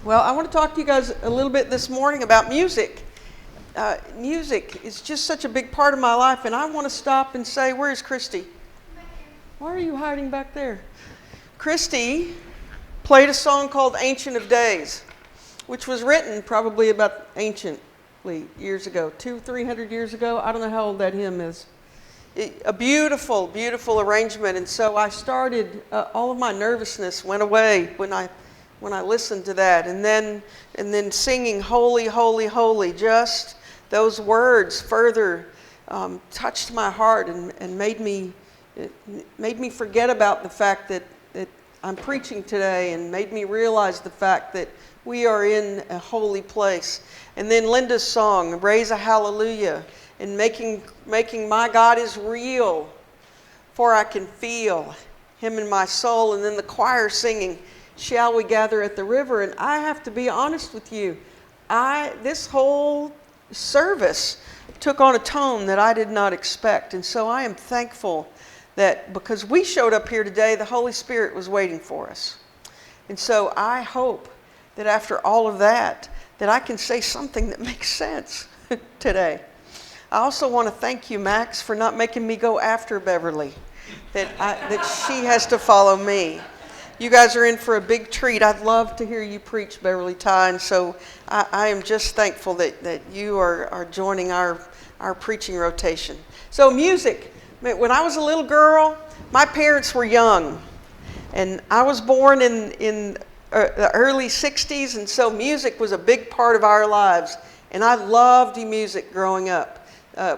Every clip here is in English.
Well, I want to talk to you guys a little bit this morning about music. Music is just such a big part of my life, and I want to stop and say, where's Christy? Why are you hiding back there? Christy played a song called Ancient of Days, which was written probably about anciently years ago, 200-300 years ago. I don't know how old that hymn is. A beautiful, beautiful arrangement, and so I started, all of my nervousness went away when I listened to that, and then singing Holy, Holy, Holy, just those words further touched my heart and made me forget about the fact that I'm preaching today, and made me realize the fact that we are in a holy place. And then Linda's song, Raise a Hallelujah, and making my God is real, for I can feel him in my soul. And then the choir singing, Shall we gather at the river? And I have to be honest with you, this whole service took on a tone that I did not expect. And so I am thankful that because we showed up here today, the Holy Spirit was waiting for us. And so I hope that after all of that I can say something that makes sense today. I also want to thank you, Max, for not making me go after Beverly, that she has to follow me. You guys are in for a big treat. I'd love to hear you preach, Beverly Ty, and so I am just thankful that you are joining our preaching rotation. So music. When I was a little girl, my parents were young, and I was born in the early 60s, and so music was a big part of our lives, and I loved music growing up.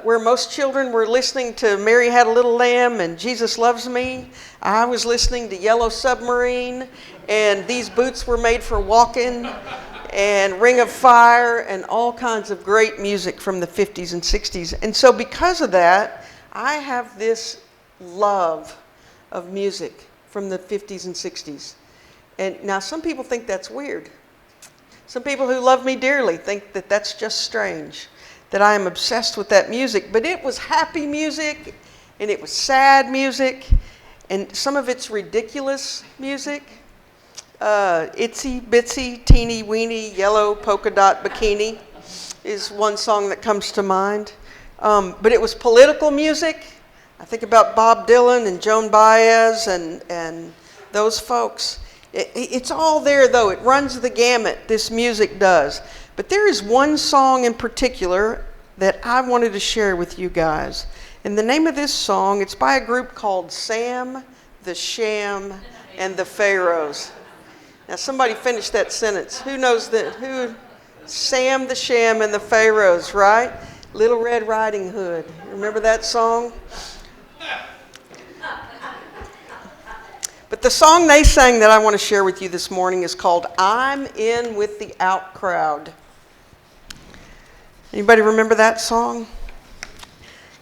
Where most children were listening to Mary Had a Little Lamb and Jesus Loves Me, I was listening to Yellow Submarine and These Boots Were Made for Walking and Ring of Fire and all kinds of great music from the 50s and 60s. And so because of that, I have this love of music from the 50s and 60s. And now some people think that's weird. Some people who love me dearly think that that's just strange, that I am obsessed with that music. But it was happy music, and it was sad music, and some of it's ridiculous music. Itsy Bitsy Teeny Weeny Yellow Polka Dot Bikini is one song that comes to mind. But it was political music. I think about Bob Dylan and Joan Baez and those folks. It's all there, though. It runs the gamut, this music does. But there is one song in particular that I wanted to share with you guys. And the name of this song, it's by a group called Sam, the Sham, and the Pharaohs. Now somebody finish that sentence. Who knows that? Who? Sam, the Sham, and the Pharaohs, right? Little Red Riding Hood. Remember that song? But the song they sang that I want to share with you this morning is called I'm In With the Out Crowd. Anybody remember that song?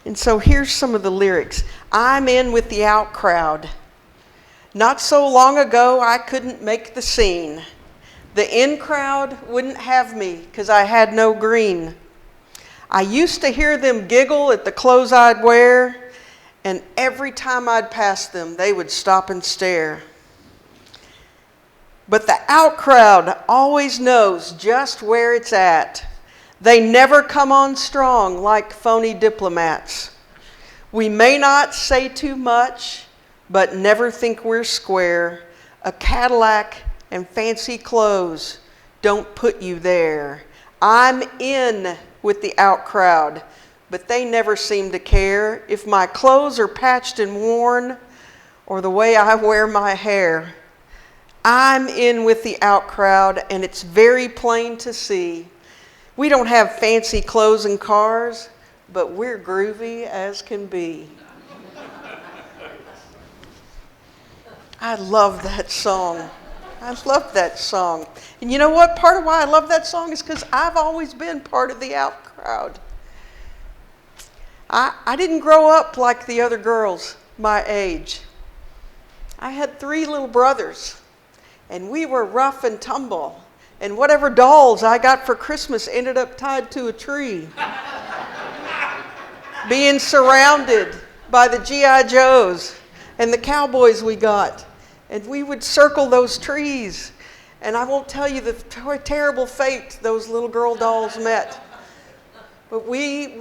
And so here's some of the lyrics. I'm in with the out crowd. Not so long ago I couldn't make the scene. The in crowd wouldn't have me because I had no green. I used to hear them giggle at the clothes I'd wear, and every time I'd pass them, they would stop and stare. But the out crowd always knows just where it's at. They never come on strong like phony diplomats. We may not say too much, but never think we're square. A Cadillac and fancy clothes don't put you there. I'm in with the out crowd, but they never seem to care if my clothes are patched and worn or the way I wear my hair. I'm in with the out crowd, and it's very plain to see. We don't have fancy clothes and cars, but we're groovy as can be. I love that song. I love that song. And you know what? Part of why I love that song is because I've always been part of the out crowd. I didn't grow up like the other girls my age. I had 3 little brothers, and we were rough and tumble. And whatever dolls I got for Christmas ended up tied to a tree. Being surrounded by the G.I. Joes and the cowboys we got. And we would circle those trees. And I won't tell you the terrible fate those little girl dolls met. But we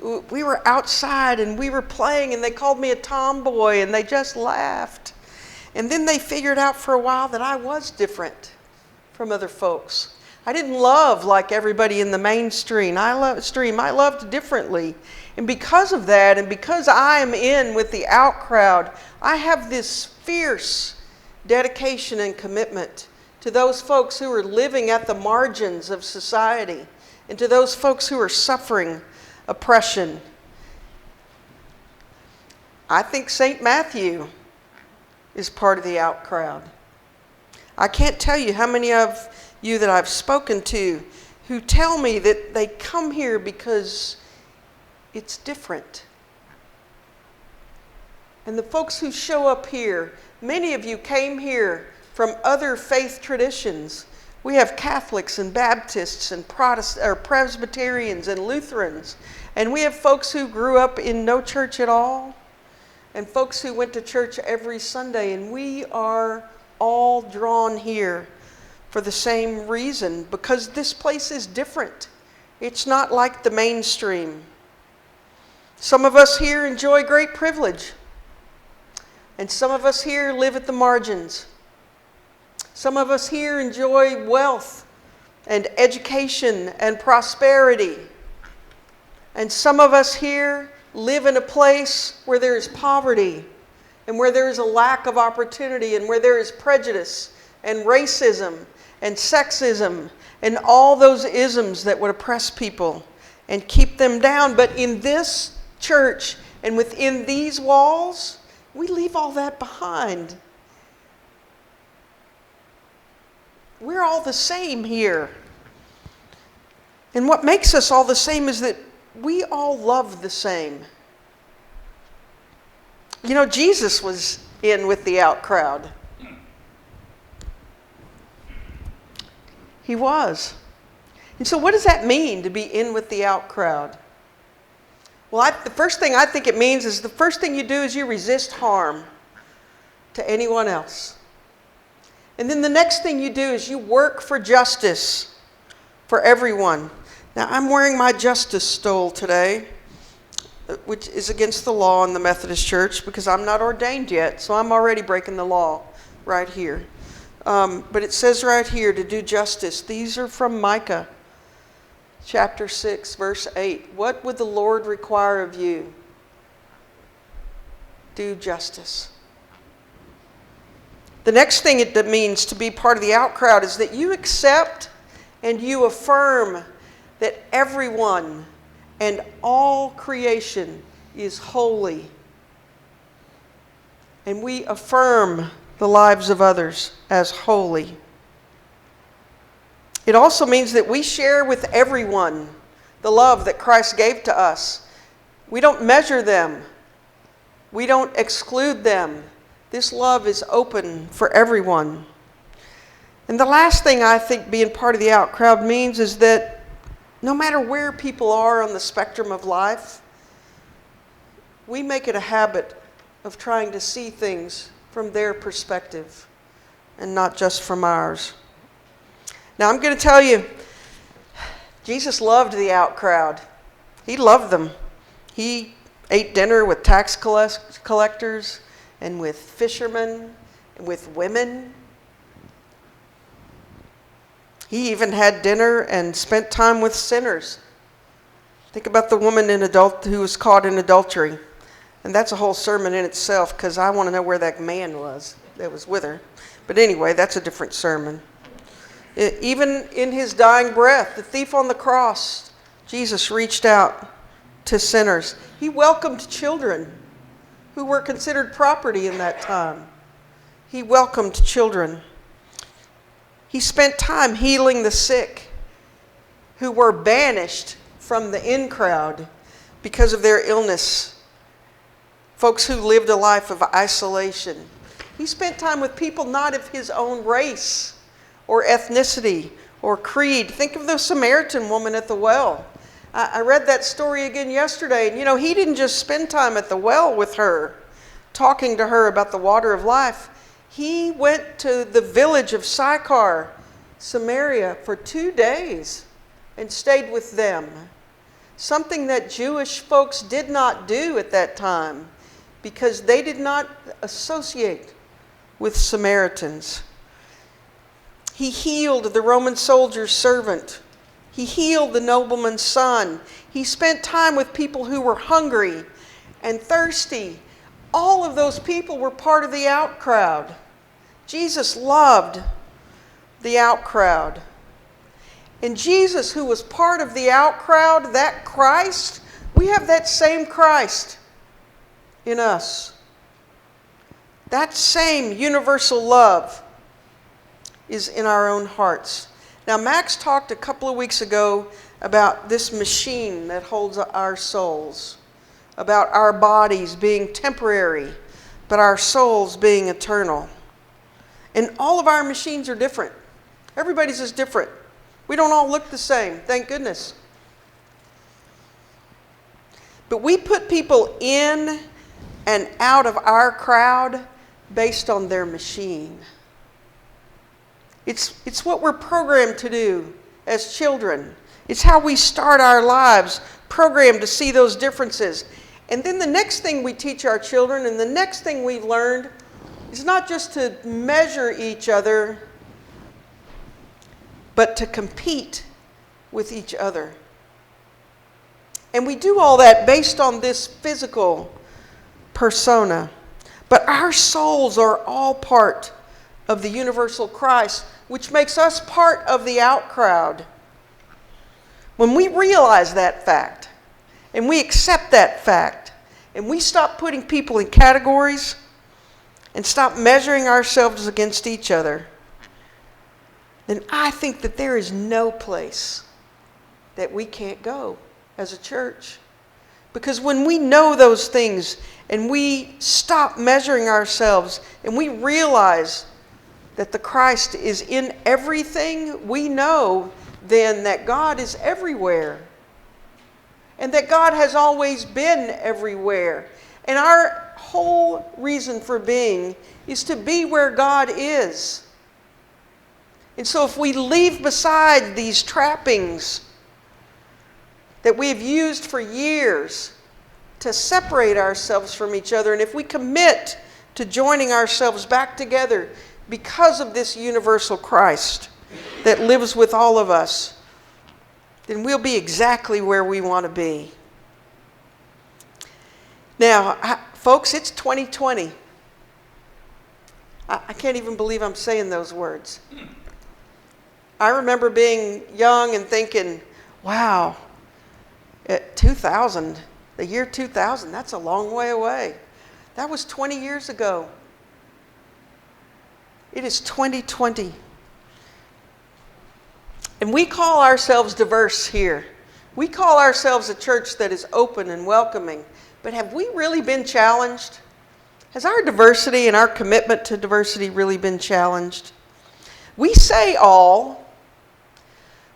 were outside and we were playing, and they called me a tomboy, and they just laughed. And then they figured out for a while that I was different from other folks. I didn't love like everybody in the mainstream. I loved differently. And because of that, and because I am in with the out crowd, I have this fierce dedication and commitment to those folks who are living at the margins of society, and to those folks who are suffering oppression. I think St. Matthew is part of the out crowd. I can't tell you how many of you that I've spoken to who tell me that they come here because it's different. And the folks who show up here, many of you came here from other faith traditions. We have Catholics and Baptists and Presbyterians and Lutherans. And we have folks who grew up in no church at all, and folks who went to church every Sunday. And we are all drawn here for the same reason, because this place is different. It's not like the mainstream. Some of us here enjoy great privilege, and some of us here live at the margins. Some of us here enjoy wealth and education and prosperity. And some of us here live in a place where there is poverty, and where there is a lack of opportunity, and where there is prejudice and racism and sexism and all those isms that would oppress people and keep them down. But in this church and within these walls, we leave all that behind. We're all the same here. And what makes us all the same is that we all love the same. You know, Jesus was in with the out crowd. He was. And so what does that mean, to be in with the out crowd? Well, the first thing I think it means is the first thing you do is you resist harm to anyone else. And then the next thing you do is you work for justice for everyone. Now, I'm wearing my justice stole today, which is against the law in the Methodist Church, because I'm not ordained yet, so I'm already breaking the law right here. But it says right here to do justice. These are from Micah chapter 6, verse 8. What would the Lord require of you? Do justice. The next thing it means to be part of the out crowd is that you accept and you affirm that everyone and all creation is holy. And we affirm the lives of others as holy. It also means that we share with everyone the love that Christ gave to us. We don't measure them. We don't exclude them. This love is open for everyone. And the last thing I think being part of the out crowd means is that no matter where people are on the spectrum of life, we make it a habit of trying to see things from their perspective and not just from ours. Now, I'm going to tell you, Jesus loved the out crowd. He loved them. He ate dinner with tax collectors and with fishermen and with women. He even had dinner and spent time with sinners. Think about the woman who was caught in adultery. And that's a whole sermon in itself, because I want to know where that man was that was with her. But anyway, that's a different sermon. Even in his dying breath, the thief on the cross, Jesus reached out to sinners. He welcomed children who were considered property in that time. He welcomed children. He spent time healing the sick who were banished from the in crowd because of their illness. Folks who lived a life of isolation. He spent time with people not of his own race or ethnicity or creed. Think of the Samaritan woman at the well. I read that story again yesterday, and he didn't just spend time at the well with her, talking to her about the water of life. He went to the village of Sychar, Samaria, for 2 days and stayed with them. Something that Jewish folks did not do at that time because they did not associate with Samaritans. He healed the Roman soldier's servant. He healed the nobleman's son. He spent time with people who were hungry and thirsty. All of those people were part of the out crowd. Jesus loved the out crowd. And Jesus, who was part of the out crowd, that Christ, we have that same Christ in us. That same universal love is in our own hearts. Now, Max talked a couple of weeks ago about this machine that holds our souls, about our bodies being temporary, but our souls being eternal. And all of our machines are different. Everybody's is different. We don't all look the same, thank goodness. But we put people in and out of our crowd based on their machine. It's what we're programmed to do as children. It's how we start our lives, programmed to see those differences. And then the next thing we teach our children, and the next thing we've learned, is not just to measure each other, but to compete with each other. And we do all that based on this physical persona. But our souls are all part of the universal Christ, which makes us part of the out crowd. When we realize that fact, and we accept that fact, and we stop putting people in categories, and stop measuring ourselves against each other, then I think that there is no place that we can't go as a church. Because when we know those things and we stop measuring ourselves and we realize that the Christ is in everything, we know then that God is everywhere. And that God has always been everywhere. And our whole reason for being is to be where God is. And so if we leave beside these trappings that we've used for years to separate ourselves from each other, and if we commit to joining ourselves back together because of this universal Christ that lives with all of us, then we'll be exactly where we want to be. Now, folks, it's 2020. I can't even believe I'm saying those words. I remember being young and thinking, wow, at 2000, the year 2000, that's a long way away. That was 20 years ago. It is 2020. And we call ourselves diverse here. We call ourselves a church that is open and welcoming. But have we really been challenged? Has our diversity and our commitment to diversity really been challenged? We say all,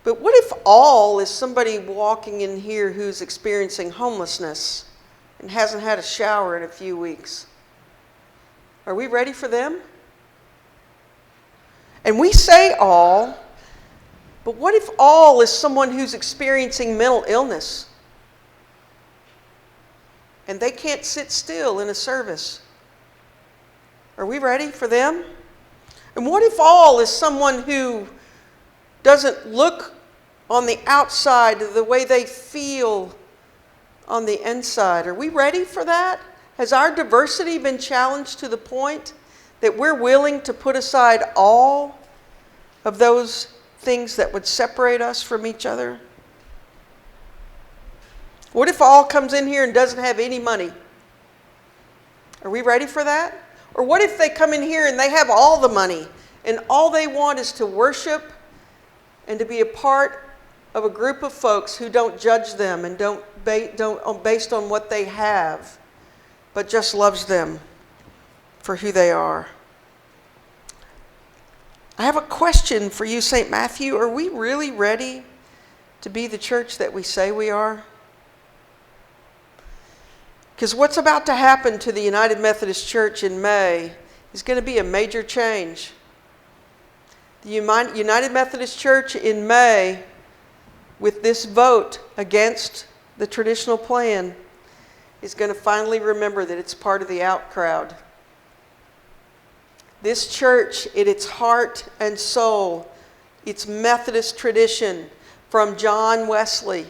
but what if all is somebody walking in here who's experiencing homelessness and hasn't had a shower in a few weeks? Are we ready for them? And we say all, but what if all is someone who's experiencing mental illness and they can't sit still in a service? Are we ready for them? And what if all is someone who doesn't look on the outside the way they feel on the inside? Are we ready for that? Has our diversity been challenged to the point that we're willing to put aside all of those things that would separate us from each other? What if all comes in here and doesn't have any money? Are we ready for that? Or what if they come in here and they have all the money and all they want is to worship and to be a part of a group of folks who don't judge them and don't based on what they have, but just loves them for who they are? I have a question for you, St. Matthew. Are we really ready to be the church that we say we are? Because what's about to happen to the United Methodist Church in May is going to be a major change. The United Methodist Church in May, with this vote against the traditional plan, is going to finally remember that it's part of the out crowd. This church, in its heart and soul, its Methodist tradition from John Wesley,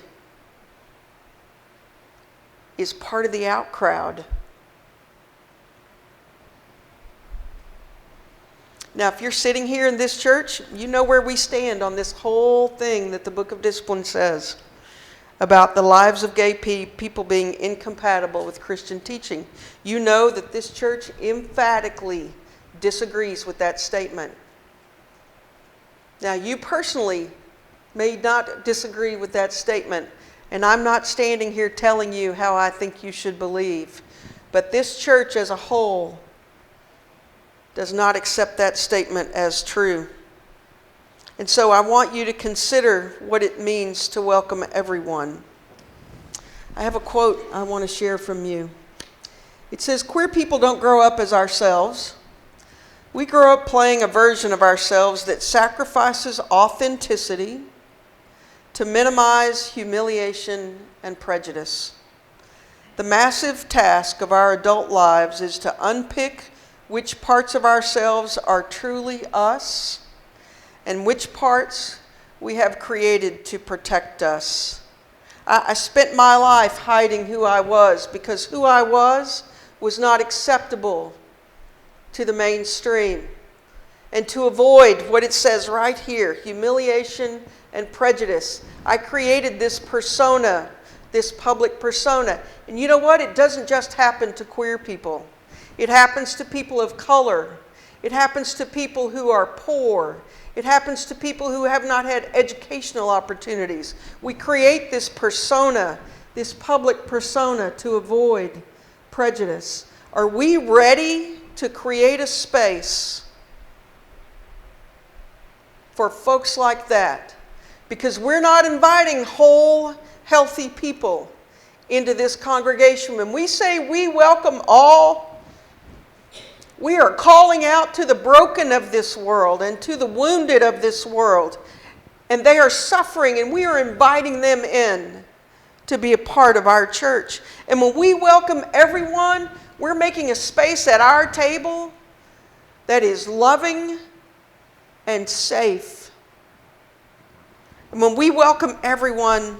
is part of the out crowd. Now, if you're sitting here in this church, you know where we stand on this whole thing that the Book of Discipline says about the lives of gay people being incompatible with Christian teaching. You know that this church emphatically disagrees with that statement. Now, you personally may not disagree with that statement, and I'm not standing here telling you how I think you should believe, but this church as a whole does not accept that statement as true. And so I want you to consider what it means to welcome everyone. I have a quote I want to share from you. It says, "Queer people don't grow up as ourselves. We grow up playing a version of ourselves that sacrifices authenticity to minimize humiliation and prejudice. The massive task of our adult lives is to unpick which parts of ourselves are truly us and which parts we have created to protect us. I spent my life hiding who I was because who I was not acceptable to the mainstream. And to avoid what it says right here, humiliation and prejudice, I created this persona, this public persona. And you know what? It doesn't just happen to queer people. It happens to people of color. It happens to people who are poor. It happens to people who have not had educational opportunities. We create this persona, this public persona, to avoid prejudice. Are we ready to create a space for folks like that? Because we're not inviting whole, healthy people into this congregation. When we say we welcome all, we are calling out to the broken of this world and to the wounded of this world. And they are suffering, and we are inviting them in to be a part of our church. And when we welcome everyone, we're making a space at our table that is loving and safe. And when we welcome everyone,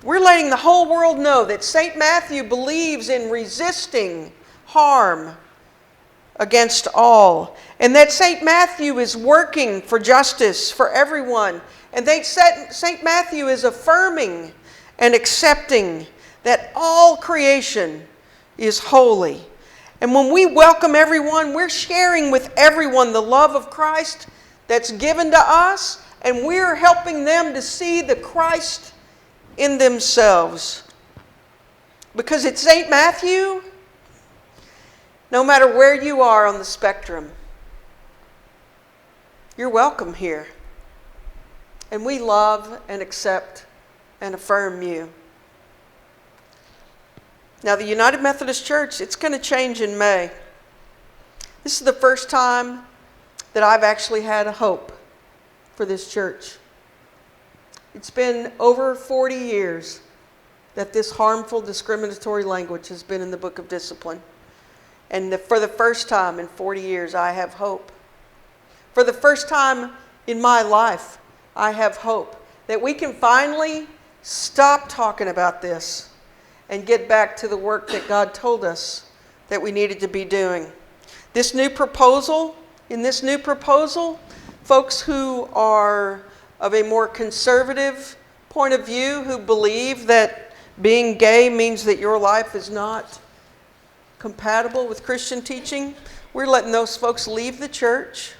we're letting the whole world know that St. Matthew believes in resisting harm against all, and that St. Matthew is working for justice for everyone, and that St. Matthew is affirming and accepting that all creation is holy. And when we welcome everyone, we're sharing with everyone the love of Christ that's given to us, and we're helping them to see the Christ in themselves. Because at St. Matthew, no matter where you are on the spectrum, you're welcome here. And we love and accept and affirm you. Now, the United Methodist Church, it's going to change in May. This is the first time that I've actually had a hope for this church. It's been over 40 years that this harmful, discriminatory language has been in the Book of Discipline. And for the first time in 40 years, I have hope. For the first time in my life, I have hope that we can finally stop talking about this and get back to the work that God told us that we needed to be doing. In this new proposal, folks who are of a more conservative point of view, who believe that being gay means that your life is not compatible with Christian teaching, we're letting those folks leave the church.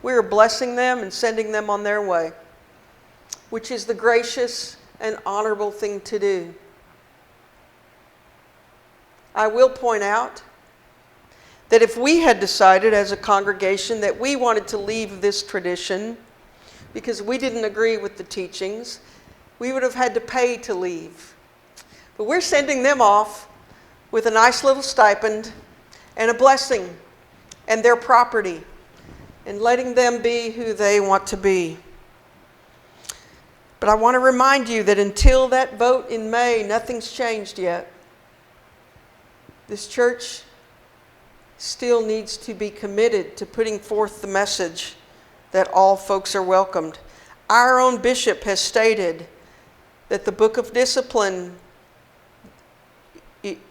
We're blessing them and sending them on their way, which is the gracious and honorable thing to do. I will point out that if we had decided as a congregation that we wanted to leave this tradition because we didn't agree with the teachings, we would have had to pay to leave. But we're sending them off with a nice little stipend and a blessing and their property, and letting them be who they want to be. But I want to remind you that until that vote in May, nothing's changed yet. This church still needs to be committed to putting forth the message that all folks are welcomed. Our own bishop has stated that the book of discipline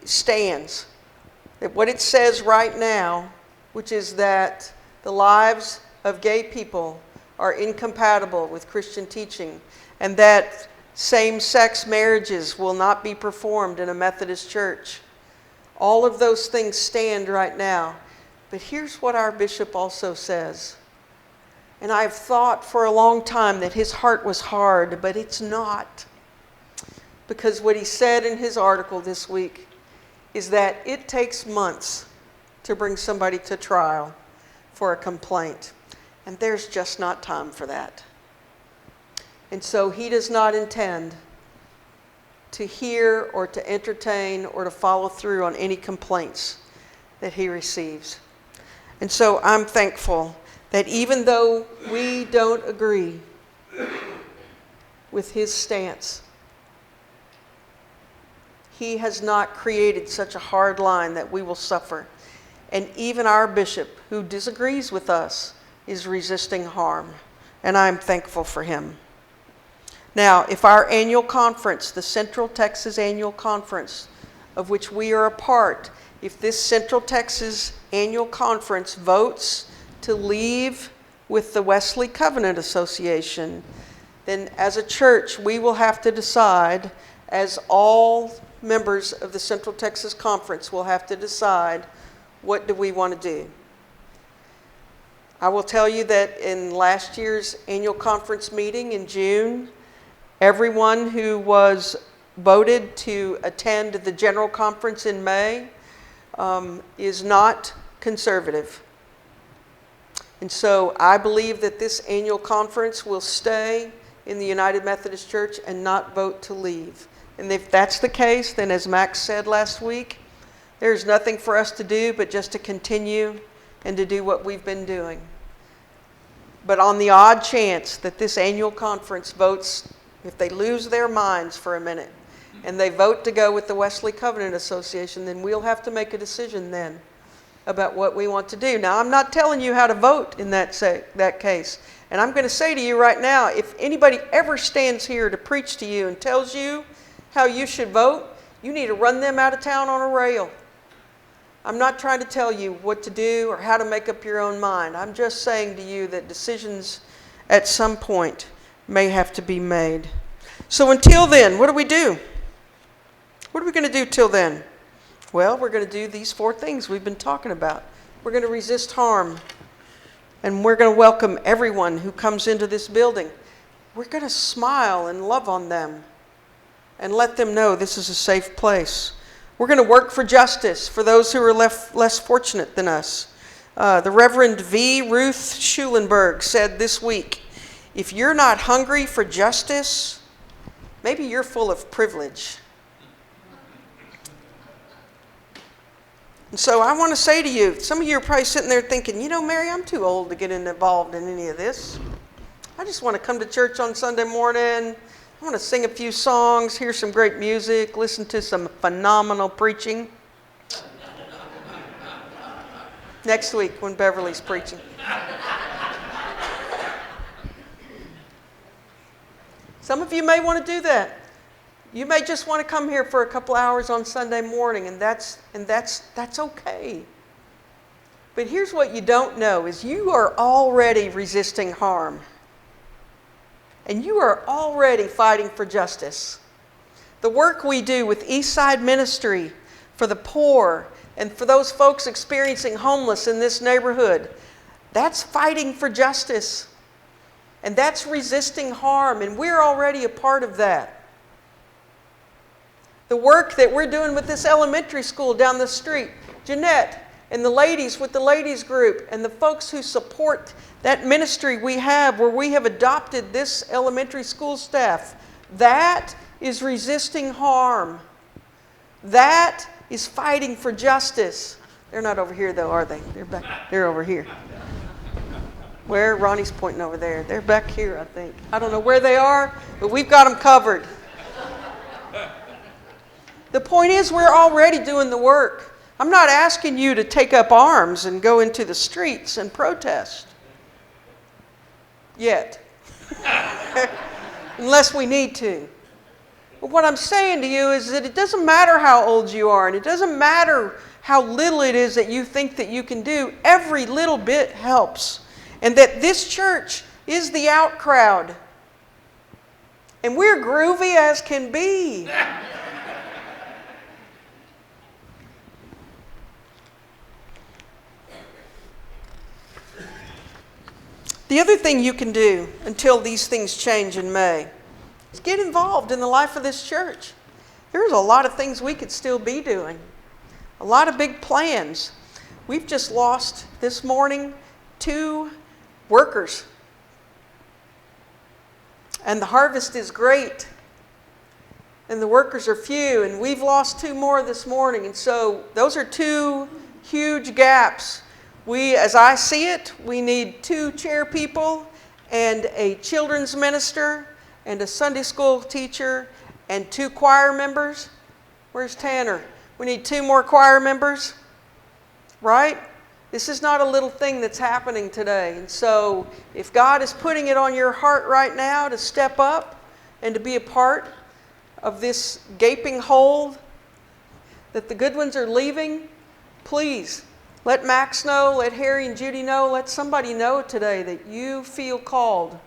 stands. That what it says right now, which is that the lives of gay people are incompatible with Christian teaching, and that same-sex marriages will not be performed in a Methodist church. All of those things stand right now. But here's what our bishop also says. And I've thought for a long time that his heart was hard, but it's not. Because what he said in his article this week is that it takes months to bring somebody to trial for a complaint. And there's just not time for that. And so he does not intend to hear or to entertain or to follow through on any complaints that he receives. And so I'm thankful that even though we don't agree with his stance, he has not created such a hard line that we will suffer. And even our bishop, who disagrees with us, is resisting harm. And I'm thankful for him. Now, if our annual conference, the Central Texas Annual Conference, of which we are a part, if this Central Texas Annual Conference votes to leave with the Wesley Covenant Association, then as a church, we will have to decide, as all members of the Central Texas Conference will have to decide, what do we want to do? I will tell you that in last year's annual conference meeting in June, everyone who was voted to attend the general conference in May is not conservative. And so I believe that this annual conference will stay in the United Methodist Church and not vote to leave. And if that's the case, then as Max said last week, there's nothing for us to do but just to continue and to do what we've been doing. But on the odd chance that this annual conference votes, if they lose their minds for a minute and they vote to go with the Wesley Covenant Association, then we'll have to make a decision then about what we want to do. Now, I'm not telling you how to vote in that case. And I'm going to say to you right now, if anybody ever stands here to preach to you and tells you how you should vote, you need to run them out of town on a rail. I'm not trying to tell you what to do or how to make up your own mind. I'm just saying to you that decisions at some point may have to be made. So until then, what do we do? What are we going to do till then? Well, we're going to do these 4 things we've been talking about. We're going to resist harm, and we're going to welcome everyone who comes into this building. We're going to smile and love on them and let them know this is a safe place. We're going to work for justice for those who are less fortunate than us. The Reverend V. Ruth Schulenberg said this week, if you're not hungry for justice, maybe you're full of privilege. And so I want to say to you, some of you are probably sitting there thinking, you know, Mary, I'm too old to get involved in any of this. I just want to come to church on Sunday morning. I want to sing a few songs, hear some great music, listen to some phenomenal preaching. Next week when Beverly's preaching. Some of you may want to do that. You may just want to come here for a couple hours on Sunday morning, and that's okay. But here's what you don't know is you are already resisting harm. And you are already fighting for justice. The work we do with Eastside Ministry for the poor and for those folks experiencing homeless in this neighborhood, that's fighting for justice. And that's resisting harm, and we're already a part of that. The work that we're doing with this elementary school down the street, Jeanette and the ladies with the ladies group and the folks who support that ministry we have where we have adopted this elementary school staff, that is resisting harm. That is fighting for justice. They're not over here, though, are they? They're back. They're over here. Where? Ronnie's pointing over there. They're back here, I think. I don't know where they are, but we've got them covered. The point is, we're already doing the work. I'm not asking you to take up arms and go into the streets and protest. Yet. Unless we need to. But what I'm saying to you is that it doesn't matter how old you are, and it doesn't matter how little it is that you think that you can do. Every little bit helps. And that this church is the out crowd. And we're groovy as can be. The other thing you can do until these things change in May is get involved in the life of this church. There's a lot of things we could still be doing. A lot of big plans. We've just lost this morning 2 workers. And the harvest is great. And the workers are few. And we've lost 2 more this morning. And so those are 2 huge gaps. As I see it, we need 2 chair people and a children's minister and a Sunday school teacher and 2 choir members. Where's Tanner? We need 2 more choir members, right? This is not a little thing that's happening today. And so if God is putting it on your heart right now to step up and to be a part of this gaping hole that the good ones are leaving, please let Max know, let Harry and Judy know, let somebody know today that you feel called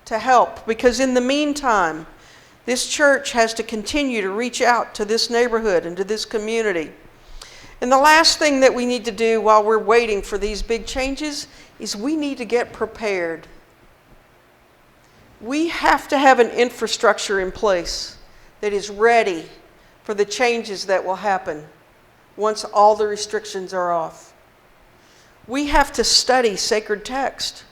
to help. Because in the meantime, this church has to continue to reach out to this neighborhood and to this community. And the last thing that we need to do while we're waiting for these big changes is we need to get prepared. We have to have an infrastructure in place that is ready for the changes that will happen once all the restrictions are off. We have to study sacred text.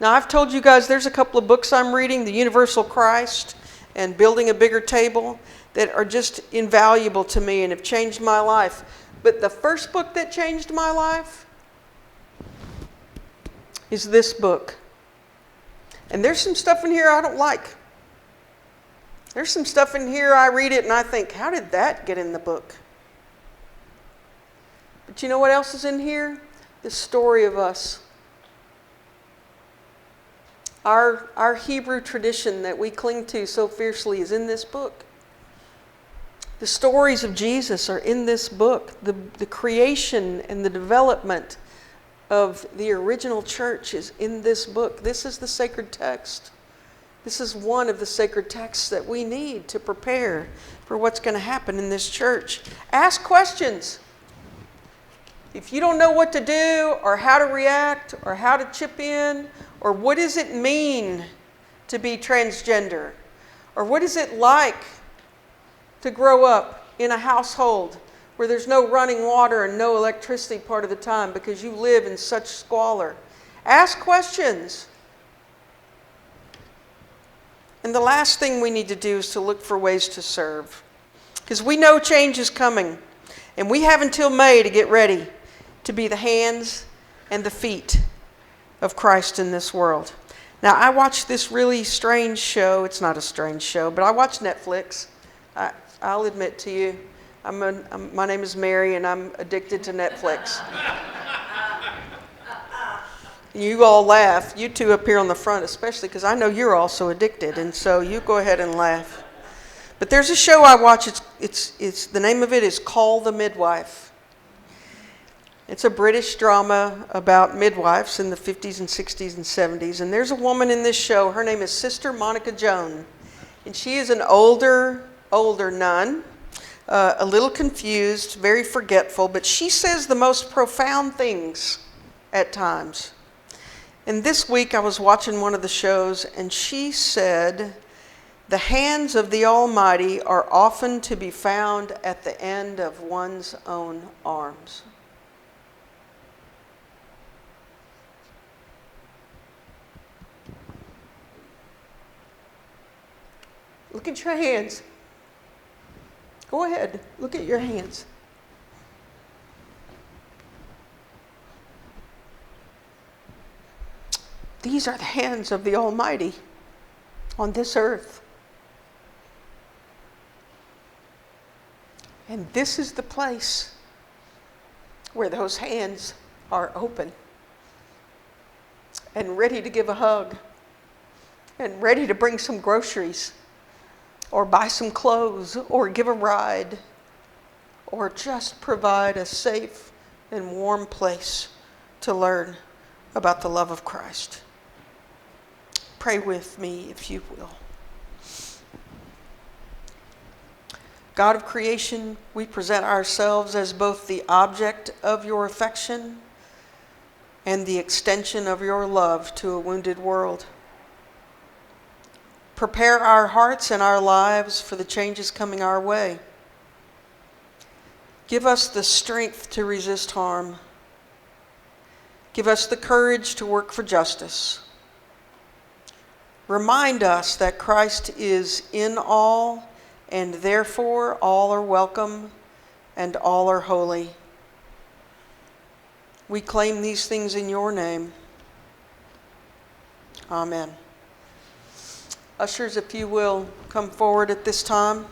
Now, I've told you guys there's a couple of books I'm reading, The Universal Christ and Building a Bigger Table, that are just invaluable to me and have changed my life. But the first book that changed my life is this book. And there's some stuff in here I don't like. There's some stuff in here I read it and I think, how did that get in the book? But you know what else is in here? The story of us. Our Hebrew tradition that we cling to so fiercely is in this book. The stories of Jesus are in this book. The creation and the development of the original church is in this book. This is the sacred text. This is one of the sacred texts that we need to prepare for what's going to happen in this church. Ask questions. If you don't know what to do or how to react or how to chip in, or what does it mean to be transgender, or what is it like to grow up in a household where there's no running water and no electricity part of the time because you live in such squalor. Ask questions. And the last thing we need to do is to look for ways to serve. Because we know change is coming. And we have until May to get ready to be the hands and the feet of Christ in this world. Now, I watched this really strange show. It's not a strange show, but I watch Netflix. I'll admit to you, my name is Mary, and I'm addicted to Netflix. You all laugh. You two up here on the front, especially because I know you're also addicted, and so you go ahead and laugh. But there's a show I watch. It's the name of it is Call the Midwife. It's a British drama about midwives in the 50s and 60s and 70s. And there's a woman in this show. Her name is Sister Monica Joan. And she is an older nun, a little confused, very forgetful. But she says the most profound things at times. And this week I was watching one of the shows, and she said, "The hands of the Almighty are often to be found at the end of one's own arms." Look at your hands. Go ahead. Look at your hands. These are the hands of the Almighty on this earth. And this is the place where those hands are open and ready to give a hug and ready to bring some groceries or buy some clothes or give a ride or just provide a safe and warm place to learn about the love of Christ. Pray with me if you will. God of creation, we present ourselves as both the object of your affection and the extension of your love to a wounded world. Prepare our hearts and our lives for the changes coming our way. Give us the strength to resist harm. Give us the courage to work for justice. Remind us that Christ is in all, and therefore all are welcome and all are holy. We claim these things in your name. Amen. Ushers, if you will come forward at this time.